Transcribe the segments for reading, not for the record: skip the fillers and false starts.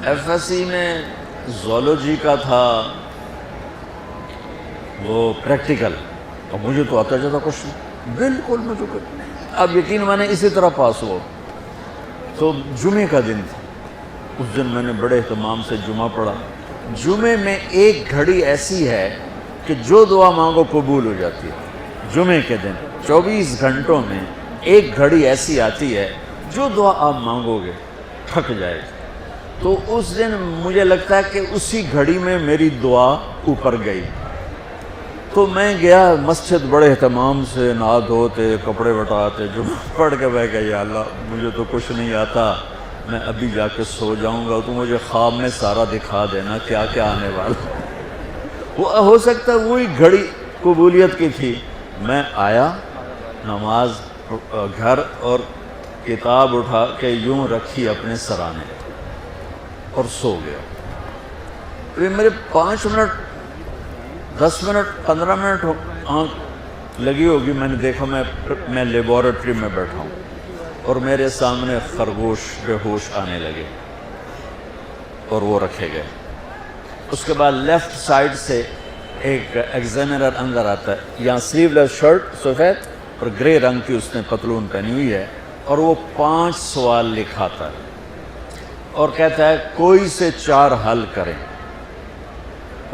F S C میں zoology کا تھا وہ پریکٹیکل، اور مجھے تو آتا جاتا کچھ نہیں، بالکل مجھے کچھ، اب یقین مانے اسی طرح پاس ہوا۔ تو جمعے کا دن تھا، اس دن میں نے بڑے اہتمام سے جمعہ پڑھا۔ جمعے میں ایک گھڑی ایسی ہے کہ جو دعا مانگو قبول ہو جاتی ہے۔ جمعے کے دن 24 گھنٹوں میں ایک گھڑی ایسی آتی ہے جو دعا آپ مانگو گے تھک جائے گی۔ تو اس دن مجھے لگتا ہے کہ اسی گھڑی میں میری دعا اوپر گئی۔ تو میں گیا مسجد بڑے اہتمام سے، نہا دھوتے، کپڑے وٹاتے، جمعہ پڑھ کے میں کہا یا اللہ مجھے تو کچھ نہیں آتا، میں ابھی جا کے سو جاؤں گا، تو مجھے خواب میں سارا دکھا دینا کیا کیا آنے والا۔ وہ ہو سکتا ہے وہی گھڑی قبولیت کی تھی۔ میں آیا نماز گھر، اور کتاب اٹھا کے یوں رکھی اپنے سرانے اور سو گیا۔ یہ میرے 5 منٹ 10 منٹ 15 منٹ آنکھ لگی ہوگی، میں نے دیکھا میں لیبارٹری میں بیٹھا ہوں اور میرے سامنے خرگوش بے ہوش آنے لگے اور وہ رکھے گئے۔ اس کے بعد لیفٹ سائڈ سے ایک ایگزامینر اندر آتا ہے، یہاں سلیو لیس شرٹ سفید اور گرے رنگ کی اس نے پتلون پہنی ہوئی ہے، اور وہ 5 سوال لکھاتا ہے اور کہتا ہے کوئی سے 4 حل کریں۔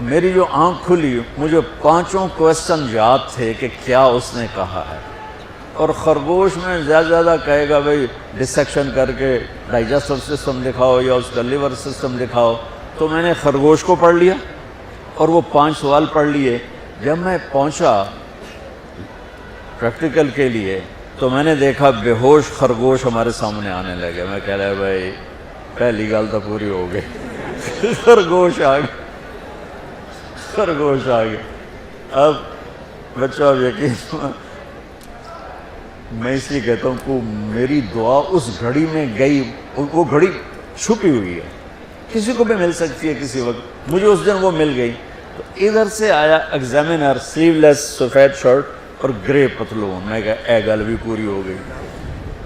میری جو آنکھ کھلی، مجھے 5 کویسچن یاد تھے کہ کیا اس نے کہا ہے، اور خرگوش میں زیادہ زیادہ کہے گا بھئی ڈسیکشن کر کے ڈائجسٹو سسٹم دکھاؤ یا اس کا لیور سسٹم دکھاؤ۔ تو میں نے خرگوش کو پڑھ لیا اور وہ 5 سوال پڑھ لیے۔ جب میں پہنچا پریکٹیکل کے لیے تو میں نے دیکھا بے ہوش خرگوش ہمارے سامنے آنے لگے۔ میں کہہ رہا بھائی پہلی گل تو پوری ہو گئی، خرگوش آ گیا، خرگوش آ گیا۔ اب بچہ اب یقین میں اس لیے کہتا ہوں کہ میری دعا اس گھڑی میں گئی، وہ گھڑی چھپی ہوئی ہے، کسی کو بھی مل سکتی ہے کسی وقت، مجھے اس دن وہ مل گئی۔ تو ادھر سے آیا ایگزامینر، سلیو لیس سفید شرٹ اور گرے پتلون، میں کہا اے گل بھی پوری ہو گئی۔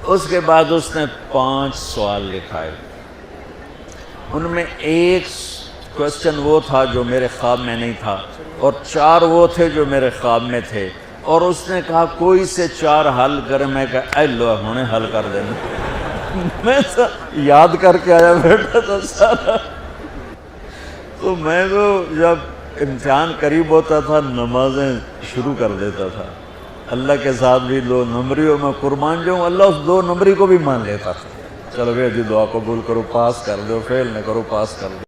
اس کے بعد اس نے 5 سوال لکھائے، ان میں ایک کویسچن وہ تھا جو میرے خواب میں نہیں تھا، اور 4 وہ تھے جو میرے خواب میں تھے، اور اس نے کہا کوئی سے 4 حل کرے۔ میں کہا اے لو ہنے حل کر دینا، میں تو یاد کر کے آیا بیٹھا تھا سارا۔ تو میں تو جب امتحان قریب ہوتا تھا نمازیں شروع کر دیتا تھا، اللہ کے ساتھ بھی 2 نمبریوں میں قربان جاؤں، اللہ اس 2 نمبری کو بھی مان لیتا تھا۔ چلو بھائی دعا قبول کرو، پاس کر دو، فیل نہ کرو، پاس کر دو۔